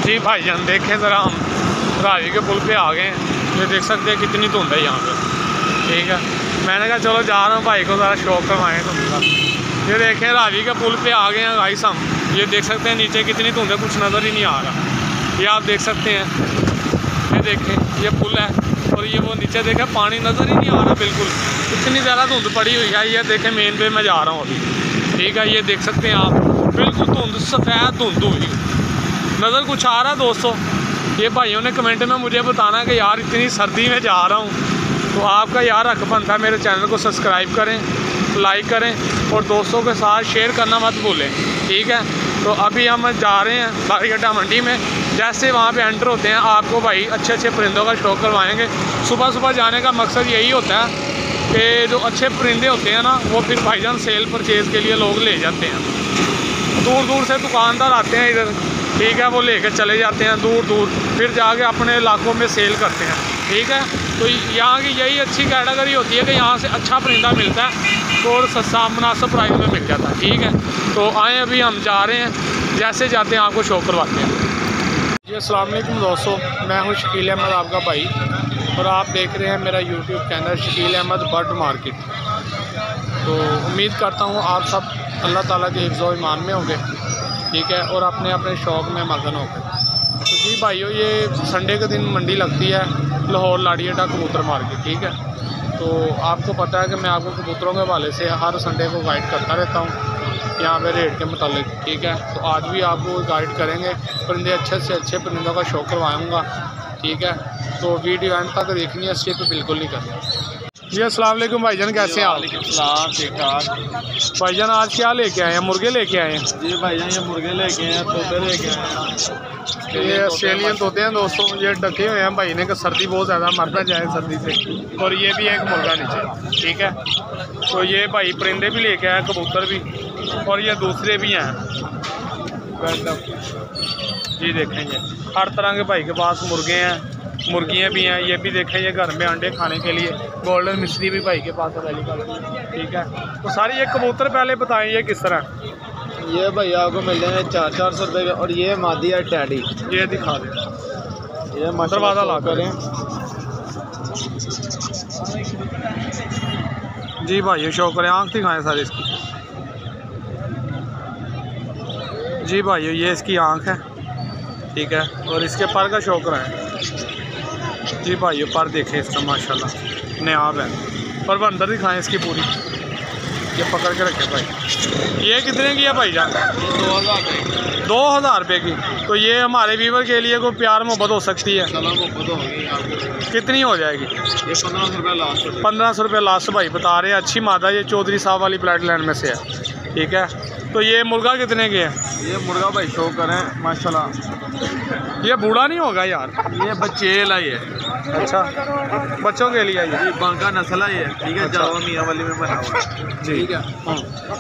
जी भाईजान देखें ज़रा, हम रावी के पुल पे आ गए हैं। ये देख सकते हैं कितनी धुंध है यहाँ पे। ठीक है, मैंने कहा चलो जा रहा हूँ भाई को ज़रा शौक करवाएँ धुंध का। ये देखें रावी के पुल पे आ गए हैं गाइस हम। ये देख सकते हैं नीचे कितनी धुंध है, कुछ नज़र ही नहीं आ रहा। ये आप देख सकते हैं, ये देखें ये पुल है और ये वो नीचे देखें पानी नज़र ही नहीं आ रहा बिल्कुल, इतनी ज़्यादा धुंध पड़ी हुई है। ये देखें मेन पे मैं जा रहा हूँ अभी। ठीक है, ये देख सकते हैं आप, बिल्कुल धुंध, सफ़ेद धुंध हुई, नज़र कुछ आ रहा है दोस्तों। ये भाइयों ने कमेंट में मुझे बताना कि यार इतनी सर्दी में जा रहा हूँ, तो आपका यार हक बनता है मेरे चैनल को सब्सक्राइब करें, लाइक करें और दोस्तों के साथ शेयर करना मत भूलें। ठीक है, तो अभी हम जा रहे हैं बारीगड्ढा मंडी में। जैसे वहाँ पे एंटर होते हैं आपको भाई अच्छे अच्छे परिंदों का शौक करवाएंगे। सुबह सुबह जाने का मकसद यही होता है कि जो अच्छे परिंदे होते हैं ना, वो फिर भाईजान सेल परचेज़ के लिए लोग ले जाते हैं। दूर दूर से दुकानदार आते हैं इधर, ठीक है, वो लेकर चले जाते हैं दूर दूर, फिर जाके अपने इलाकों में सेल करते हैं। ठीक है, तो यहाँ की यही अच्छी कैटेगरी होती है कि यहाँ से अच्छा परिंदा मिलता है और सस्ता मुनासिब प्राइस में मिल जाता है। ठीक है, तो आए अभी हम जा रहे हैं, जैसे जाते हैं आपको शौक करवाते हैं। जी अस्सलाम वालेकुम दोस्तों, मैं हूँ शकील अहमद आपका भाई और आप देख रहे हैं मेरा YouTube channel Shakeel Ahmed bird market. तो उम्मीद करता हूँ आप सब अल्लाह ताला के हिफ्ज़-ओ ईमान में होंगे। ठीक है, और अपने अपने शौक़ में मगन होंगे। तो जी भाइयों, ये संडे के दिन मंडी लगती है लाहौर लाड़ी अड्डा कबूतर मार्केट। ठीक है, तो आपको पता है कि मैं आपको कबूतरों के हवाले से हर संडे को गाइड करता रहता हूँ यहाँ पे रेट के मुतालिक। ठीक है, तो आज भी आपको गाइड करेंगे, परिंदे अच्छे से अच्छे परिंदों का शौक करवाऊँगा। ठीक है, तो वीडियो एंड तक देखनी है, स्किप बिल्कुल नहीं करनी। जी अस्सलाम वालेकुम भाईजान, कैसे हैं आप? ठीक ठाक भाईजान आज क्या लेके आए हैं? मुर्गे लेके आए हैं? जी भाईजान, ये मुर्गे लेके आए हैं, तोते लेके आए हैं। ये ऑस्ट्रेलियन तोते हैं दोस्तों, ये ढके हुए हैं भाई ने कि सर्दी बहुत ज़्यादा मर ना जाए सर्दी से। और ये भी एक मुर्गा नीचे। ठीक है, तो ये भाई परिंदे भी लेके आए, कबूतर भी, और ये दूसरे भी हैं। जी देखेंगे हर तरह के भाई के पास मुर्गे हैं, मुर्गियाँ भी हैं। ये भी देखें, ये घर में अंडे खाने के लिए गोल्डन मिश्री भी भाई के पास अवेलेबल है। ठीक है, तो सारी ये कबूतर पहले बताएं ये किस तरह? ये भैया आपको मिल जाएंगे 400 रुपये के, और ये मादी है टैडी। ये दिखा दें, ये दरवाज़ा ला करें। जी भाई ये शौक करें, आँख दिखाएँ सारी इसकी। जी भाई ये इसकी आँख है। ठीक है, और इसके पर का शौक कराएँ। जी भाई ये पर देखें इसका, माशाल्लाह नायाब है। पर अंदर दिखाएं इसकी पूरी, ये पकड़ के रखे भाई। ये कितने की है भाई जान? 2000 रुपये की। तो ये हमारे व्यूवर के लिए कोई प्यार मोहब्बत हो सकती है? कितनी हो जाएगी? ये 1500 रुपये लास्ट। 1500 रुपये लास्ट भाई बता रहे हैं। अच्छी मादा, ये चौधरी साहब वाली ब्लड लाइन में से है। ठीक है, तो ये मुर्गा कितने के है? ये मुर्गा भाई शो करें माशाल्लाह। ये बूढ़ा नहीं होगा यार? ये बच्चे लाई है। अच्छा, बच्चों के लिए ये बांका नस्ल है ये। ठीक है, अच्छा। जावा मियाँ वाली में बना हुआ है। ठीक है,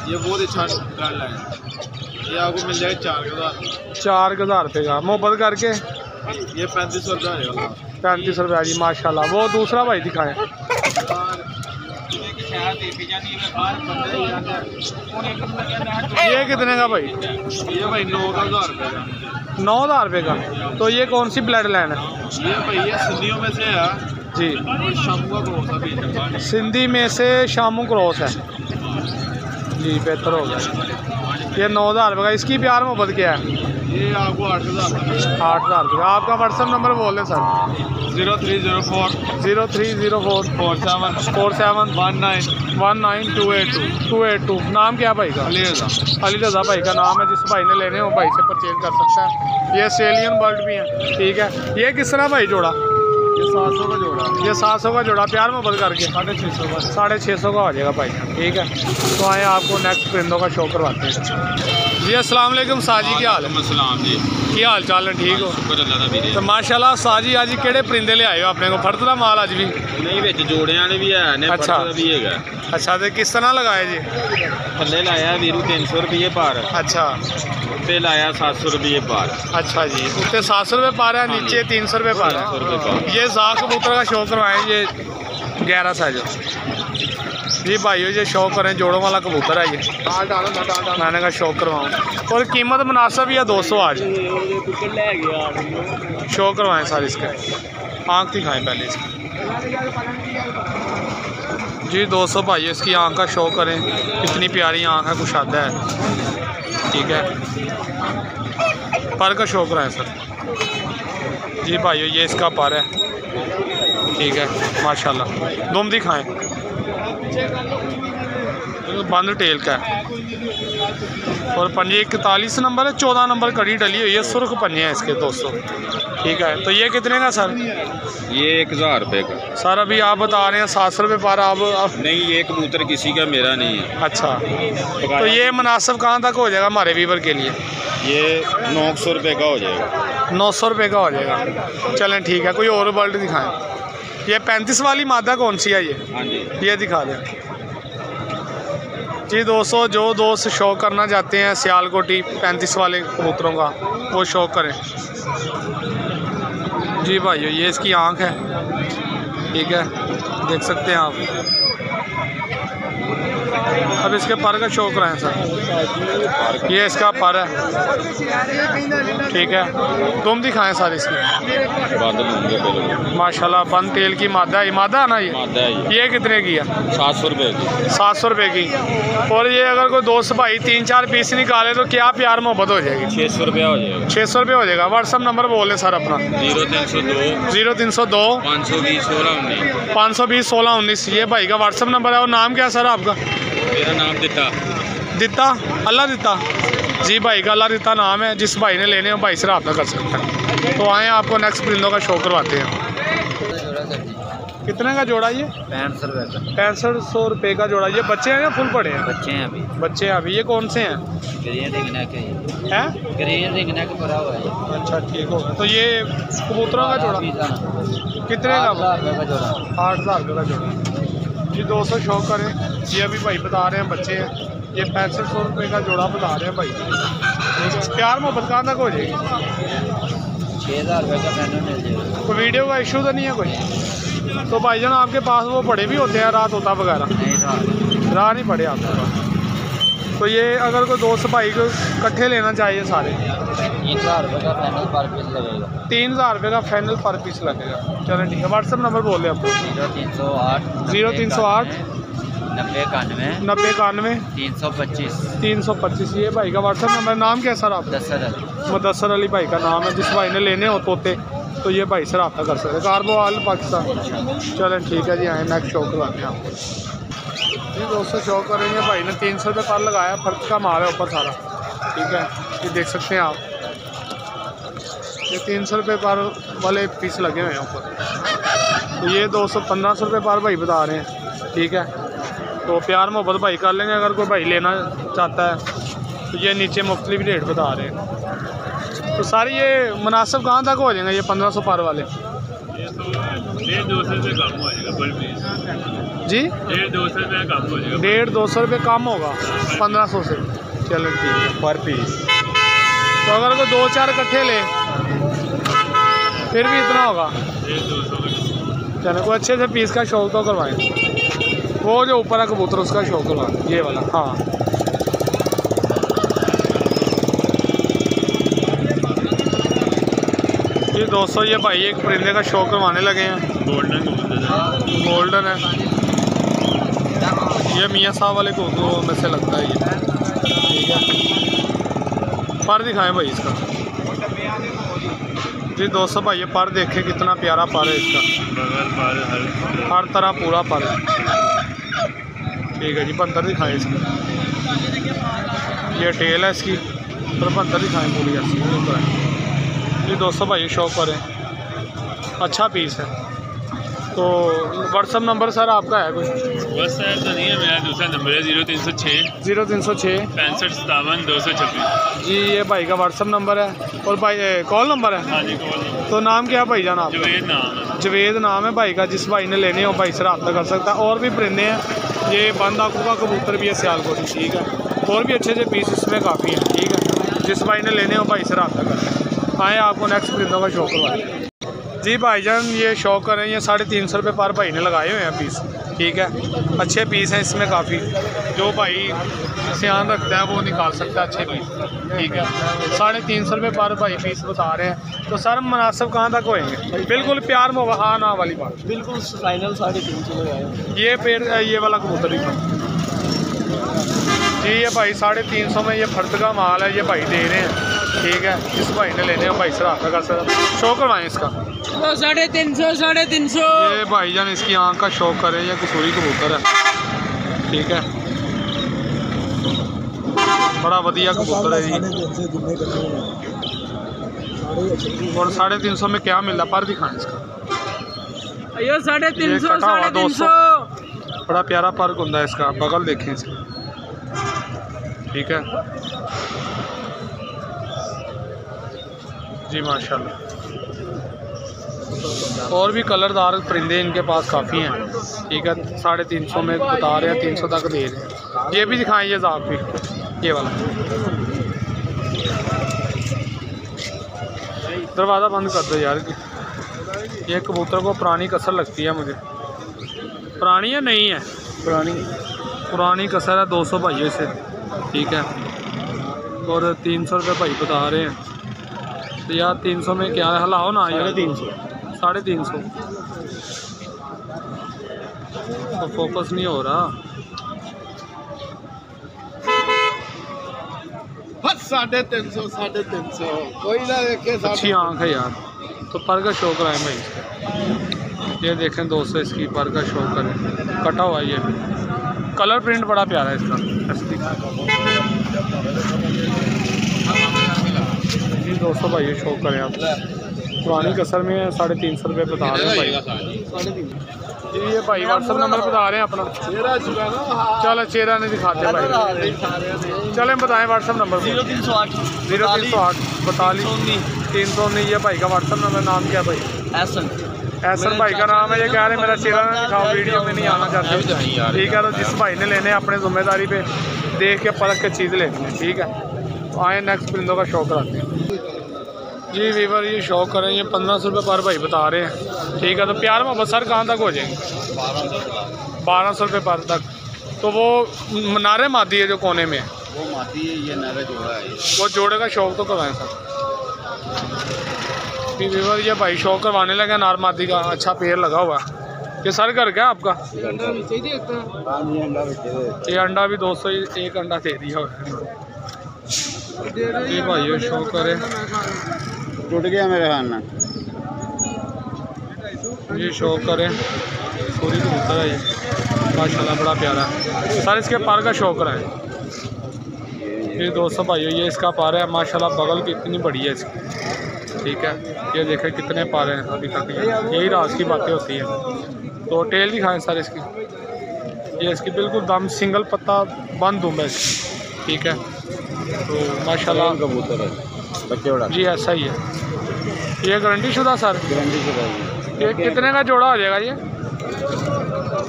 ये बहुत अच्छा ब्रांड है। ये आपको मिल जाएगा 4000 रुपये का। मोहब्बत करके ये 3500 रुपये आएगा। 3500 रुपये जी, माशाल्लाह। वो दूसरा भाई दिखाएं। ये कितने का भाई? ये भाई 9000 रुपये का। 9000 रुपये का। तो ये कौन सी ब्लड लाइन है? ये भाई ये सिंधियों में से है जी, शामू का क्रॉस है। सिंधी में से शामू क्रॉस है जी, बेहतर हो गया। ये 9000 रुपये का। इसकी प्यार मोहब्बत क्या है? ये आपको 8000 8000 रुपये। आपका व्हाट्सअप नंबर बोल दें सर। 0304 0304 47 19 नाम क्या भाई का? अली रज़ा भाई का नाम है। जिस भाई ने लेने हो भाई से परचेज कर सकता है। ये ऑस्ट्रेलियन बर्ड भी हैं। ठीक है, ये किस तरह भाई जोड़ा? ये 700 का जोड़ा। ये 700 का जोड़ा प्यार मोहब्बत करके 650 का। 650 का हो जाएगा भाई। ठीक है, तो आए आपको नेक्स्ट परिंदों का शौक करवाते हैं। जी अस्सलाम वालेकुम साजी, क्या हाल है? जी, क्या हाल चाल है? ठीक हो? शुक्र अल्लाह दा वीरे। तो माशाल्लाह साजी आज किहड़े परिंदे ले आए हो अपने को? फड़तला माल अज भी? नहीं, विच जोड़े वाले भी है ने, अच्छा। फड़तला भी हैगा। अच्छा, तो किस तरह लगाए जी? थल्ले लाया वीरू 300 रुपये पार। अच्छा, उत्ते लाया 700 रुपये पार। अच्छा जी, उत्ते 700 रुपये पा रहा है, नीचे 300 रुपये पा रहा 300 रुपये है। पार। ये ज़ा कबूतर का शौक करवाएं, ये 11 साइज। जी भाइयों ये शौक करें, जोड़ों वाला कबूतर है ये, मैंने कहा शौक करवाऊँ। और कीमत मुनासिब ही है 200 आज। शौक करवाएं सारे इसके, आँख दिखाएं पहले इसकी। जी 200 भाई इसकी आँख का शौक करें, कितनी प्यारी आँख है, कुशादा है, ठीक है। पर का शौक कराएं सर। जी भाइयों ये इसका पर है, ठीक है माशाल्लाह। दुम दिखाएं, बंद टेल का है। और पंजे 41 नंबर है, 14 नंबर कड़ी डली हुई है, सुर्ख पंजे हैं इसके दोस्तों, ठीक है। तो ये कितने का सर? ये 1000 रुपये का सर। अभी आप बता रहे हैं 700 रुपये पर। आप नहीं, ये कबूतर किसी का मेरा नहीं है। अच्छा, तो ये मुनासिब कहाँ तक हो जाएगा हमारे व्यूवर के लिए? ये 900 रुपये का हो जाएगा। 900 रुपये का हो जाएगा, चलें ठीक है। कोई और बर्ड दिखाएं। ये 35 वाली मादा कौन सी है ये? हाँ जी, ये दिखा दें जी दोस्तों। जो दोस्त शौक करना चाहते हैं सियालकोटी 35 वाले कबूतरों का, वो शौक करें। जी भाइयों ये इसकी आँख है, ठीक है, देख सकते हैं आप। अब इसके पर का शौक रहे हैं सर। ये इसका पर है, ठीक है। तुम दिखाएं सर इसकी। बादल होंगे बिल्कुल माशाल्लाह बंद तेल की मादा है, मादा है ना ये? मादा है ये कितने की है? 700 रुपये की। 700 रुपये की। और ये अगर कोई दोस्त भाई 3-4 पीस निकाले तो क्या प्यार मोहब्बत हो जाएगी? 600 रुपया हो जाएगा। 600 रुपये हो जाएगा। व्हाट्सअप नंबर बोले सर अपना। 0302 0302 520 16 19। 520 16 19 ये भाई का व्हाट्सअप नंबर है। और नाम क्या है सर आपका? मेरा नाम दिता अल्लाह दिता। जी भाई का अल्लाह दिता नाम है। जिस भाई ने लेने हो भाई से रब्ता कर सकते हैं। तो आए आपको नेक्स्ट परिंदों का शो करवाते हैं। कितने का जोड़ा ये? 65 रुपये का। 6500 रुपये का जोड़ा। ये बच्चे हैं या फुल पड़े हैं? बच्चे हैं अभी। बच्चे हैं अभी। ये कौन से हैं? ग्रीन रिंगना के हैं? ग्रीन रिंगना के भरा हुआ है। अच्छा ठीक होगा। तो ये कबूतरों का जोड़ा कितने का? 8,000 रुपये का जोड़ा। 8,000 रुपये का जोड़ा। जी 200 शौक करें। ये अभी भाई बता रहे हैं बच्चे हैं। ये 6500 रुपये का जोड़ा बता रहे हैं भाई। प्यार मोहब्बत कहाँ तक हो जाएगी? 6,000 रुपये का पैनल मिल जाएगा। कोई वीडियो का इशू तो नहीं है कोई? तो भाईजान आपके पास वो बड़े भी होते हैं रात होता वगैरह? नहीं, राह नहीं पड़े आपके पास। तो ये अगर कोई दोस्त भाई को इकट्ठे लेना चाहिए सारे, 3,000 रुपये का पैनल पर पीस लगेगा। 3,000 रुपये का फाइनल पर पीस लगेगा। चलें ठीक है। व्हाट्सअप नंबर बोल दें आपको। 0308 0308 9091 9091 325 325 ये भाई का व्हाट्सअप नंबर। नाम क्या है सर आपका? मुदस्सर अली भाई का नाम है। जिस भाई ने लेने हो तोते तो ये भाई से रब्ता कर सकते हैं। कार्बोवाल पाकिस्तान। चलें ठीक है जी। आए नेक्स्ट शो करवाते हैं आपको। जी दोस्तों शो करेंगे। भाई ने 300 रुपये पर लगाया। फर्क का माल है ऊपर सारा, ठीक है। ये देख सकते हैं आप। ये 300 रुपये पर वाले पीस लगे हुए हैं ऊपर। तो ये 200-1500 रुपये पर भाई बता रहे हैं, ठीक है। तो प्यार मोहब्बत भाई कर लेंगे अगर कोई भाई लेना चाहता है। तो ये नीचे मुख्तलिफ रेट बता रहे हैं। तो सारी ये मुनासिब कहाँ तक हो जाएंगे ये 1500 पर वाले? 1.5-200 रुपये कम हो जाएगा पर पीस जी। 1.5-200 रुपये कम हो जाएगा। 150-200 रुपये कम होगा 1500 से। चलो ठीक है पर पीस। तो अगर कोई 2-4 इकट्ठे ले फिर भी इतना होगा। 1.200 चलो कोई अच्छे से पीस का शौक तो करवाएं। वो जो ऊपर है कबूतर उसका शौक करवाएं, ये वाला। हाँ जी दोस्तों ये भाई एक परिंदे का शौक करवाने लगे हैं। गोल्डन है ये। मियाँ साहब वाले कबूतरों में से लगता है ये, ठीक है। पर दिखाएं भाई इसका। जी दोस्तों भाई ये पर देखें कितना प्यारा पर है इसका। हर तरह पूरा पर है, ठीक है जी। 75 दिखाएं इसकी। ये टेल है इसकी। और 75 दिखाएं पूरी ऐसी। जी दोस्तों भाई शौक करें, अच्छा पीस है। तो व्हाट्सअप नंबर सर आपका है कोई? व्हाट्सएप तो नहीं है, मेरा दूसरा नंबर है 0306 0306 65 57 226। जी ये भाई का व्हाट्सअप नंबर है। और भाई कॉल नंबर है? हाँ जी, कॉल। तो नाम क्या है भाई जान आपका? जुवेद नाम है। जवेद नाम है भाई का। जिस भाई ने लेने हो भाई से रब्ता कर सकता है। और भी परिंदे हैं। ये बंद आँखों का कबूतर भी है सियालकोटी, ठीक है। और भी अच्छे पीस इसमें काफ़ी हैं, ठीक है। जिस भाई ने लेने हो भाई से रब्ता करें। आए आपको नेक्स्ट परिंदों का शौक करवाएं। जी भाईजान ये शौक करें। ये 350 रुपये पर भाई ने लगाए हुए हैं पीस, ठीक है, अच्छे पीस हैं इसमें काफ़ी। जो भाई सियान रखता है वो निकाल सकता है अच्छे पीस, ठीक है। 350 रुपये पर भाई पीस बता रहे हैं। तो सर मुनासिब कहाँ तक होएंगे? बिल्कुल प्यार में हाँ ना वाली बात, बिल्कुल फाइनल 350 लगाए। ये पेड़ ये वाला कबूतर ही था जी। ये भाई 350 में ये फर्द का माल है, ये भाई दे रहे हैं, ठीक है। इस भाई ने लेने हैं, भाई सर आता का सर शो करवाएं इसका 350। ये भाईजान इसकी आंख का शौक करे, ये कसूरी कबूतर है, ठीक है। बड़ा बढ़िया कबूतर है जी। और 350 में क्या मिल रहा पर दिखाएं इसका। ये 350 कटा हुआ 200 बड़ा प्यारा पर्क होता है इसका। बगल देखें इसका, ठीक है जी माशाल्लाह। और भी कलरदार परिंदे इनके पास काफ़ी हैं, ठीक है। 350 में बता रहे हैं, 300 तक दे रहे हैं। ये भी दिखाएं, ये जाप भी, ये वाला। दरवाज़ा बंद कर दो यार। ये कबूतर को पुरानी कसर लगती है मुझे। पुरानी है नहीं है? पुरानी कसर है 200 भाइयों से, ठीक है। और 300 रुपये भाई बता रहे हैं। तो यार 300 में क्या है? हलाओ ना यार। 350 तो फोकस नहीं हो रहा। 350 कोई ना देखे। अच्छी आँख है यार। तो पर का शौक रहा है भाई इसका। ये देखें दोस्तों, इसकी पर का शौक करें, कटा हुआ ये कलर प्रिंट बड़ा प्यारा है इसका। जी दोस्तों भाई ये शौक करें आप। पुरानी कसर में 350 रुपये बता रहे हैं भाई जी। ये भाई व्हाट्सअप नंबर बता रहे हैं अपना। चलो चेहरा नहीं दिखाते भाई, चलें बताएं व्हाट्सअप नंबर। 0308 42 319 ये भाई का व्हाट्सअप नंबर। नाम क्या भाई? एहसन भाई का नाम है। ये कह रहे हैं मेरा चेहरा ना दिखाओ, वीडियो में नहीं आना चाहते, ठीक है। तो जिस भाई ने लेने अपने जिम्मेदारी पे देख के परख के चीज़ लेनी है, ठीक है। तो आए नेक्स्ट परिंदों का शौक कराते हैं जी। वीवर ये शौक करें, ये 1500 रुपये पर भाई बता रहे हैं, ठीक है। तो प्यार मोहब्बत सर कहाँ तक हो जाएंगे? 1200 रुपये पर तक। तो वो नारे मादी है जो कोने में, वो माती है, ये नारा जोड़ा है। वो जोड़े का शौक तो करवाएं सर। वीवर ये भाई शौक करवाने लगे नार मादी का। अच्छा पेड़ लगा हुआ है। ये सर घर क्या आपका? ये अंडा भी 200 एक अंडा दे दिया हुआ। ये भाई ये शौक करे, टूट गया मेरे हाथ में। ये शौक करें, पूरी कबूतर है ये माशाल्लाह, बड़ा प्यारा है सर। इसके पर का शौक कराएं। ये 200 भाइयों ये इसका पार है माशाल्लाह। बगल कितनी बड़ी है इसकी, ठीक है। ये देखें कितने पारे हैं अभी तक। यही राज की बातें होती हैं। तो टेल दिखाएं सर इसकी। ये इसकी बिल्कुल दम सिंगल पत्ता बंद दूँ मैं इसकी, ठीक है। तो माशाल्लाह कबूतर है, बच्चे उड़ा जी ऐसा ही है। ये गारंटी शुदा सर? गारंटी से ये कितने का जोड़ा हो जाएगा? ये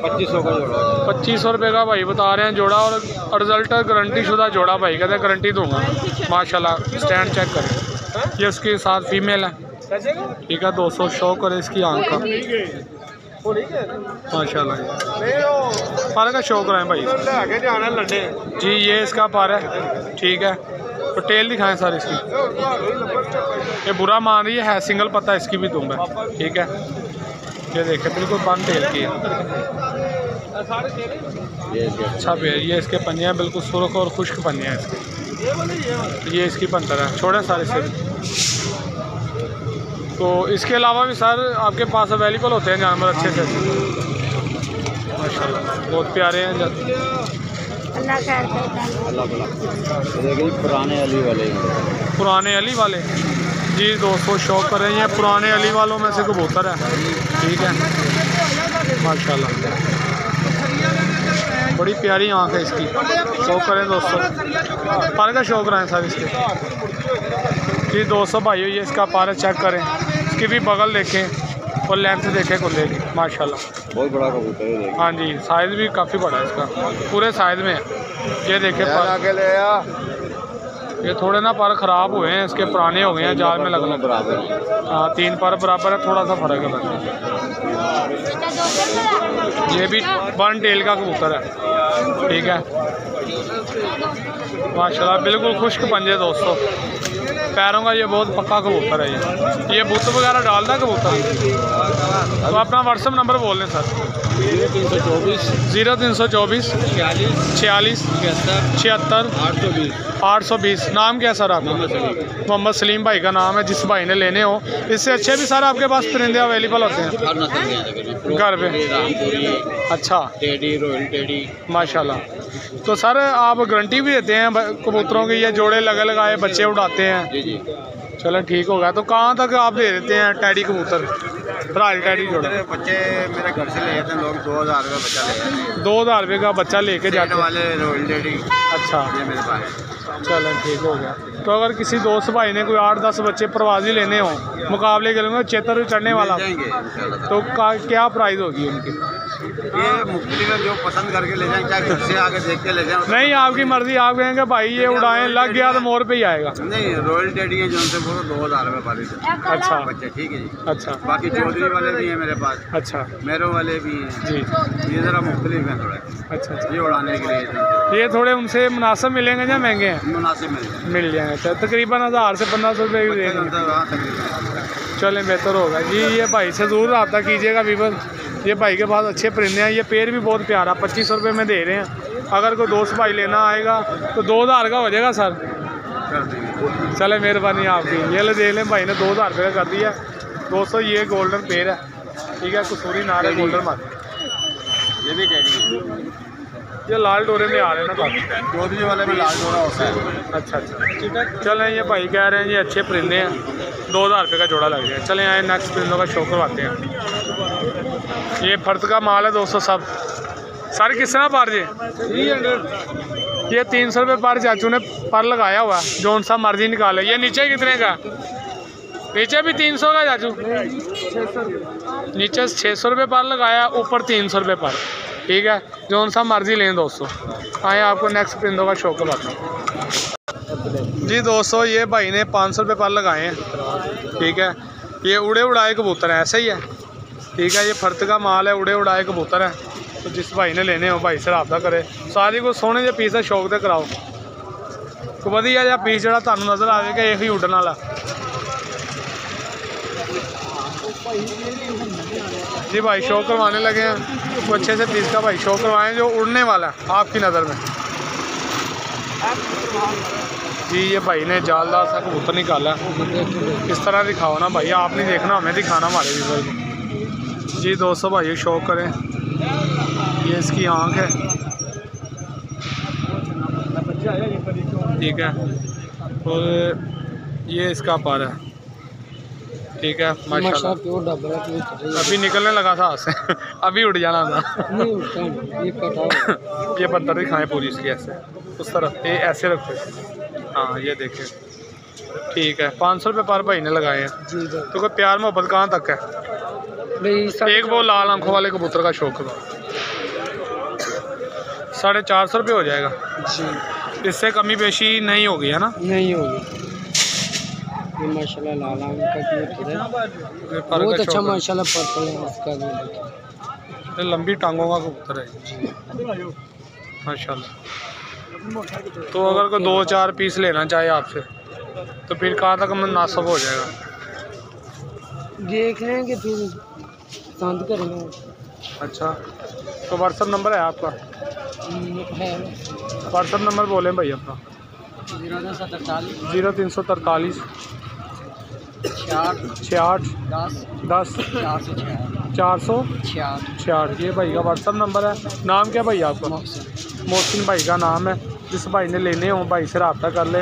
2500 का जोड़ा। 2500 रुपये का भाई बता रहे हैं जोड़ा। और रिजल्ट गारंटी शुदा जोड़ा भाई कहते हैं, गारंटी दूंगा माशाल्लाह। स्टैंड चेक करें, ये उसके साथ फीमेल है, ठीक है। 200 शौक करे इसकी आंख का माशाल्लाह। पार का शौक रहे भाई जी। ये इसका पार है, ठीक है। तो टेल दिखाएं सर इसकी। ये बुरा मान रही है सिंगल पत्ता इसकी भी दूँ मैं, ठीक है। ये देखें बिल्कुल बंद टेल की है। अच्छा भी है। ये इसके पंजे हैं बिल्कुल सुर्ख और खुश्क पंजे हैं इसके। ये इसकी पंतर है, छोड़े सारे से। तो इसके अलावा भी सर आपके पास अवेलेबल होते हैं जानवर अच्छे से माशाल्लाह, बहुत प्यारे हैं। पुराने अली वाले जी 200 शौक कर रहे हैं। पुराने अली वालों में से कबूतर है, ठीक है माशाल्लाह। बड़ी प्यारी आँख है इसकी। शौक करें 200 पार का शौक रहे हैं सर इसके जी। 200 भाइयों ये इसका पार चेक करें, इसकी भी बगल देखें और लेंथ देखें कुल्ले की माशाल्लाह। बहुत बड़ा कबूतर है। हाँ जी साइज़ भी काफ़ी बड़ा है इसका, पूरे साइज़ में है। ये देखें ये थोड़े ना पर ख़राब हुए हैं, इसके पुराने हो गए हैं, जाल में लगना बराबर। हाँ 3 पर बराबर है, थोड़ा सा फ़र्क है बस। ये भी 1 टेल का कबूतर है, ठीक है माशाल्लाह, बिल्कुल खुश्क पंजे दोस्तों, पैरों का ये बहुत पक्का कबूतर है। ये बुत वगैरह डालता है कबूतर। तो अपना व्हाट्सअप नंबर बोल दें सर। 0324 46 76 820। नाम क्या है सर आपका? मोहम्मद सलीम भाई का नाम है। जिस भाई ने लेने हो, इससे अच्छे भी सर आपके पास परिंदे अवेलेबल होते हैं घर पे? अच्छा माशाल्लाह। तो सर आप गारंटी भी देते हैं कबूतरों की, ये जोड़े लगाए बच्चे उड़ाते हैं? चलो ठीक हो गया। तो कहाँ तक आप दे देते हैं टैडी कबूतर, रॉयल टैडी जोड़ा? बच्चे मेरे घर से ले जाते हैं लोग, 2000 रुपये बच्चा ले जाते हैं। 2000 रुपये का बच्चा लेके जाते वाले रॉयल टैडी। अच्छा ये मेरे पास। चलो ठीक हो गया। तो अगर किसी दोस्त भाई ने कोई 8-10 बच्चे प्रवासी लेने हो, मुकाबले के लिए चेतर चढ़ने वाला, तो क्या प्राइस होगी उनकी? ये मुख्तलिफ जो पसंद करके ले जाएं, चाहे घर से आके देख के ले जाएं। नहीं आपकी मर्जी, आप कहेंगे भाई ये उड़ाएं, लग गया तो मोर पे ही आएगा। नहीं रॉयल टैडी है जो उनसे बोलो 2000 रुपये पाली। अच्छा बच्चे ठीक है जी। अच्छा बाकी चौधरी वाले भी हैं मेरे पास। अच्छा मेरो वाले भी हैं जी। ये ज़रा मुख्तलिफ हैं थोड़े। अच्छा ये उड़ाने के लिए ये थोड़े उनसे मुनासिब मिलेंगे या महंगे हैं? मुनासिब मिल जाएंगे। अच्छा तकरीबन 1000 से 1500 रुपये की देंगे। चलें बेहतर होगा जी। ये भाई से ज़रूर रब्ता कीजिएगा वीवर, ये भाई के पास अच्छे परिंदे हैं। ये पेड़ भी बहुत प्यारा 2500 रुपये में दे रहे हैं। अगर कोई दोस्त भाई लेना आएगा तो 2000 का हो जाएगा सर। चले मेहरबानी आपकी। ये ले देख लें, भाई ने 2000 रुपये का कर दिया। दोस्तों ये गोल्डन पेड़ है, ठीक है, कसूरी नार है गोल्डन मार। ये भी टैडी, ये लाल डोरे में आ रहे हैं ना काफ़ी। चौधरी वाले में लाल डोरा होता है। अच्छा अच्छा चलें, ये भाई कह रहे हैं ये अच्छे परिंदे हैं, 2000 रुपये का जोड़ा लग जाए। चलें आए नेक्स्ट परिंदों का शो करवाते हैं। ये फर्द का माल है दोस्तों सब। सारे किस तरह पर जी? 300। ये 300 रुपये पर चाचू ने पर लगाया हुआ है, जो सा मर्जी निकाले। ये नीचे कितने का? नीचे भी 300 का चाचू? नीचे 600 रुपये पर लगाया, ऊपर 300 रुपये पर, ठीक है, जो सा मर्जी लें दोस्तों। आए आपको नेक्स्ट परिंदों का शो करवाता हूँ जी। दोस्तों ये भाई ने 500 रुपये पर लगाए हैं, ठीक है। ये उड़े उड़ाए कबूतर हैं, ऐसे ही है, ठीक है। ये फर्द का माल है, उड़े उड़ाए कबूतर है। तो जिस भाई ने लेने हो भाई से रब्ता करे। सारी को सोने जो पीस है शौक से कराओ। तो वधिया जिहा पीस जो तुहानू नज़र आएगा यही उड़न वाला जी। भाई शो करवाने लगे हैं, तो अच्छे से पीस का भाई शो करवाएं जो उड़ने वाला है आपकी नज़र में जी। ये भाई ने जालदार सा कबूतर निकाला, इस तरह दिखाओ ना भाई, आप नहीं देखना, हमें दिखाना हमारे व्यूअर को जी। दोस्तों भाई शो करें, ये इसकी आँख है, ठीक है, और ये इसका पर है, ठीक है माशाल्लाह। अभी निकलने लगा था हाथ से अभी उड़ जाना था ये पत्थर दिखाएं पूरी इसकी ऐसे, उस तरफ ये ऐसे रखो। हाँ ये देखें, ठीक है। 500 रुपये पर भाई ने लगाए हैं। तो कोई प्यार मोहब्बत कहाँ तक है? एक वो लाल आंखों वाले कबूतर का शौक करो, 450 रुपये हो जाएगा जी। इससे कमी पेशी नहीं होगी है ना? नहीं होगी। माशाल्लाह लाल आंख का कबूतर है, बहुत अच्छा माशाल्लाह पर्पल है उसका भी। लंबी टांगों का कबूतर है माशाल्लाह। तो अगर कोई 2-4 पीस लेना चाहे आपसे तो फिर कहाँ तक मुनासिब हो जाएगा? देख लेंगे फिर पसंद करेंगे। अच्छा तो व्हाट्सअप नंबर है आपका? है। व्हाट्सअप नंबर बोलें भाई अपना। 0343 66 10 466। ये भाई का व्हाट्सअप नंबर है। नाम क्या भाई आपका? मोहसिन भाई का नाम है। जिस भाई ने लेने हो भाई से रब्ता कर ले,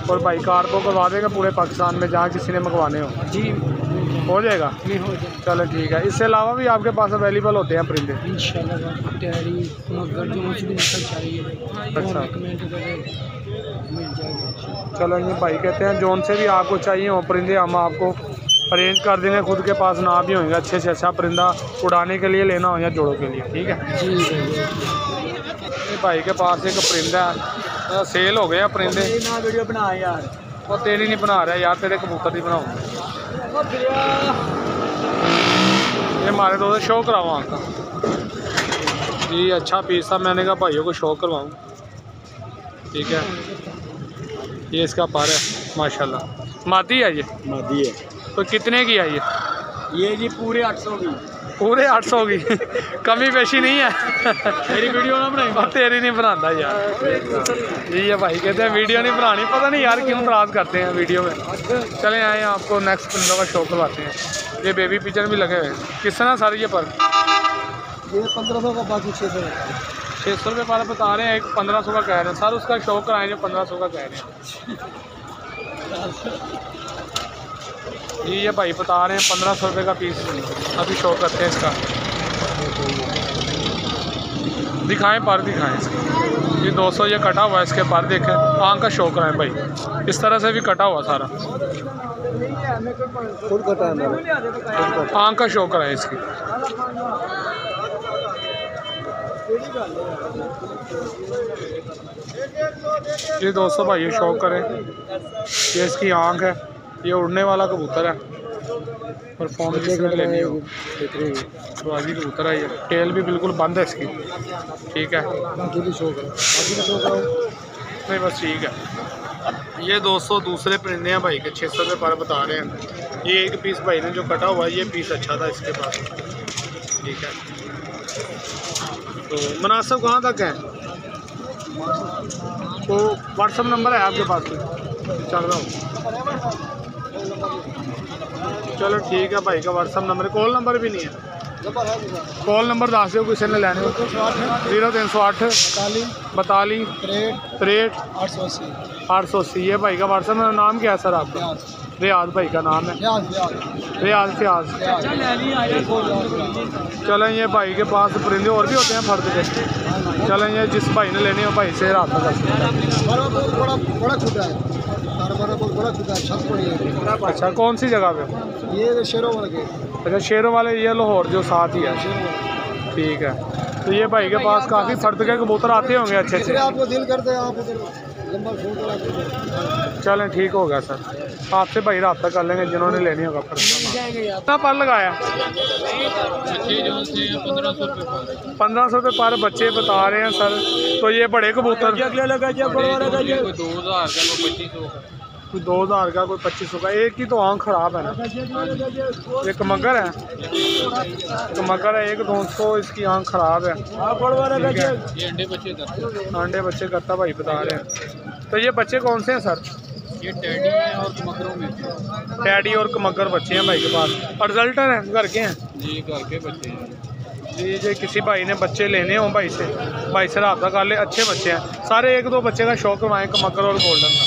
और भाई कार को करवा देगा पूरे पाकिस्तान में जहाँ किसी ने मंगवाने हो जी, हो जाएगा। चलो ठीक है। इससे अलावा भी आपके पास अवेलेबल होते हैं परिंदे इंशाल्लाह? अच्छा चलो ये भाई कहते हैं जोन से भी आपको चाहिए हो परिंदे हम आपको अरेंज कर देंगे। खुद के पास ना भी होंगे अच्छे से अच्छा परिंदा उड़ाने के लिए लेना हो या जोड़ों के लिए, ठीक है जी। भाई के पास एक परिंदा है सेल हो गए आ परिंदे। ना वीडियो बना यार। और तेरी नहीं बना रहा यार, तेरे कबूतर नहीं बनाऊँ। ये हमारे दोस्त शो कराओ आपका जी। अच्छा पीस था, मैंने कहा भाइयों को शो करवाऊँ। ठीक है, ये इसका पर है माशाल्लाह। मादी है ये? मादी है। तो कितने की है ये जी पूरे 800 की। पूरे 800 की? कमी पेशी नहीं है? मेरी वीडियो ना बनाई। तेरी नहीं बनाता यार। ये भाई कहते हैं वीडियो नहीं बनानी, पता नहीं यार क्यों नाराज करते हैं वीडियो में। चले आए आपको नेक्स्ट परिंदों का शो करवाते हैं। ये बेबी पिजन भी लगे हुए हैं। किस तरह सर ये पर? ये 1500 का, बाकी 600। 600 रुपये पर बता रहे हैं, एक 1500 का कह रहे हैं सर। उसका शो कराएं जो 1500 का कह रहे हैं जी। ये भाई बता रहे हैं 1500 रुपये का पीस अभी शो करते हैं इसका। दिखाएं पर, दिखाएं इसका। ये 200 ये कटा हुआ है, इसके पर देखें। आंख का शो कराएं भाई, इस तरह से भी कटा हुआ सारा। खुद कटा है। आंख का शो कराएं इसकी। ये 200 भाई शो करें। ये इसकी आंख है। ये उड़ने वाला कबूतर है। परफॉर्म जिसने लेनी हो तो अभी कबूतर है। ये टेल भी बिल्कुल बंद है इसकी। ठीक है, बाकी भी शो करो, बाकी भी शो करो। नहीं बस ठीक है। ये 200 दूसरे परिंदे हैं भाई के, 600 रुपये पर बता रहे हैं। ये एक पीस भाई ने जो कटा हुआ है, ये पीस अच्छा था इसके पास। ठीक है, तो मुनासिब कहाँ तक है? तो व्हाट्सअप नंबर है आपके पास? चल रहा हूँ। चलो ठीक है भाई का व्हाट्सअप नंबर। कॉल नंबर भी नहीं है? कॉल नंबर दस दो किसी ने लेने हो। 0308 42 63 880। ये भाई का व्हाट्सअप नाम क्या है सर आपका? रियाज भाई का नाम है। रियाज फ्याज। चलें ये भाई के पास परिंदे और भी होते हैं फर्द के। चलें ये जिस भाई ने लेने हो भाई से रब्ता कर सकते हैं। अच्छा, कौन सी जगह पे? ये शेरों वाले। अच्छा, शेरों वाले ये लाहौर जो साथ ही है। ठीक है, तो ये भाई के पास काफ़ी फर्द के कबूतर आते होंगे अच्छे अच्छे। आपको दिल करते हैं आप उधर। चलें ठीक हो गया सर, आपसे भाई रब्ता कर लेंगे जिन्होंने लेनी होगा फर्द। कितना पर लगाया? 1500 रुपये पर बच्चे बता रहे हैं सर। तो ये बड़े कबूतर 2000 का, कोई 2500 का। एक ही तो आँख ख़राब है ना। एक मगर है, एक मगर है, एक 200 इसकी आँख ख़राब है। ये अंडे बच्चे करता भाई बता रहे हैं। तो ये बच्चे कौन से हैं सर? ये टैडी है और कमकरों में। टैडी और कमगर बच्चे हैं भाई के पास। और रिजल्टर हैं, घर के हैं जी, घर के बच्चे हैं जी। जो किसी भाई ने बच्चे लेने हों भाई से रब्ता कर ले। अच्छे बच्चे हैं सारे। एक दो बच्चे का शौक करवाएँ कमगर और गोल्डन का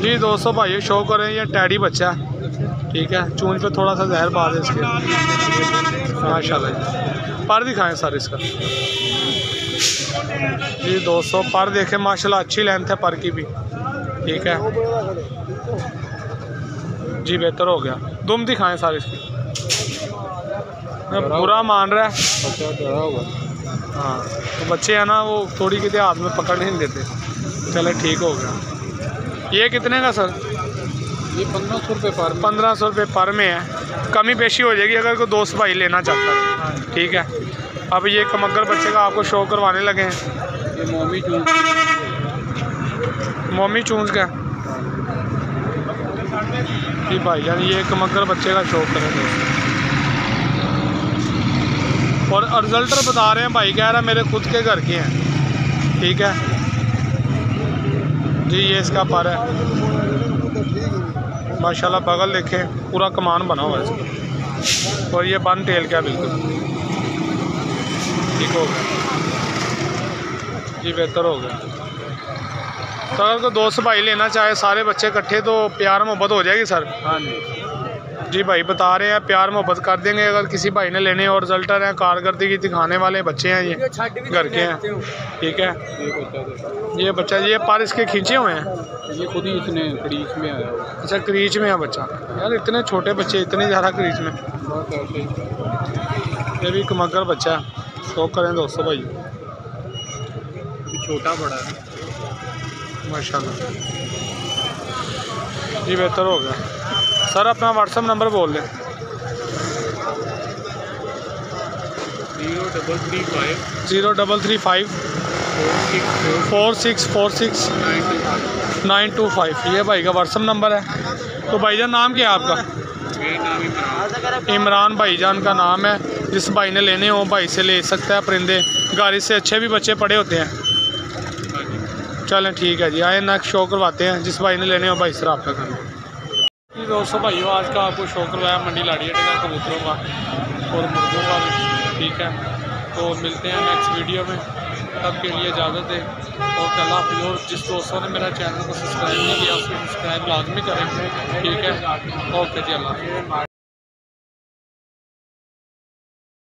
जी। 200 भाई शो करें। ये टैडी बच्चा है। ठीक है, चूंज पे थोड़ा सा जहर बात है इसके माशाल्लाह जी। पर दिखाएं सर इसका जी। 200 पर देखें माशाल्लाह, अच्छी लेंथ है पर की भी। ठीक है जी, बेहतर हो गया। दुम दिखाएं सर इसकी। बुरा मान रहा है। हाँ, तो बच्चे हैं ना, वो थोड़ी किसी हाथ में पकड़ नहीं देते। चले ठीक हो गया। ये कितने का सर? ये 1500 रुपये पर। 1500 रुपये पर में है। कमी पेशी हो जाएगी अगर कोई दोस्त भाई लेना चाहता है। ठीक है, अब ये कमगर बच्चे का आपको शो करवाने लगे हैं। ये मोमी चूंज का जी भाई जान। ये कमगर बच्चे का शो करें दोस्त। और रिजल्टर बता रहे हैं भाई, कह रहा है मेरे खुद के घर के हैं। ठीक है जी, ये इसका पर है माशाल्लाह। बगल देखें, पूरा कमान बना हुआ है इसका। और ये बन टेल क्या बिल्कुल ठीक हो गया जी, बेहतर हो गया। तो अगर कोई दोस्त भाई लेना चाहे सारे बच्चे इकट्ठे, तो प्यार मोहब्बत हो जाएगी सर? हाँ जी भाई बता रहे हैं प्यार मोहब्बत कर देंगे अगर किसी भाई ने लेने। और रिजल्टर हैं, कारकर्दगी दिखाने वाले बच्चे हैं, ये घर के हैं। ठीक है, ये बच्चा, ये पर इसके खींचे हुए हैं। ये खुद ही इतने क्रीच में आया। अच्छा, क्रीच में है बच्चा। यार इतने छोटे बच्चे इतने ज़्यादा क्रीच में। ये भी कमगर बच्चा है। शौक करें दोस्तों भाई। छोटा बड़ा है। माशाल्लाह, ये बेहतर हो गया। सर अपना व्हाट्सअप नंबर बोल दें। 0335 4646 925। ये भाई का व्हाट्सअप नंबर है। तो भाईजान नाम क्या है आपका? मेरा नाम इमरान भाईजान का नाम है। जिस भाई ने लेने हो भाई से ले सकता है परिंदे। गाड़ी से अच्छे भी बच्चे पड़े होते हैं। चलें ठीक है जी, आए नेक्स्ट शो करवाते हैं। जिस भाई ने लेने हो भाई से रब्ता कर लो। दोस्तों भाइयों, आज का आपको शो करवाया मंडी लाड़िया का कबूतरों का और मुर्गों का भी। ठीक है, तो मिलते हैं नेक्स्ट वीडियो में। तब के लिए इजाज़त दें और अल्लाह हाफ़िज़। और जिस दोस्तों ने मेरा चैनल को सब्सक्राइब नहीं किया उसको सब्सक्राइब लाजमी करें। ठीक है, ओके जी, अल्लाह हाफ़िज़।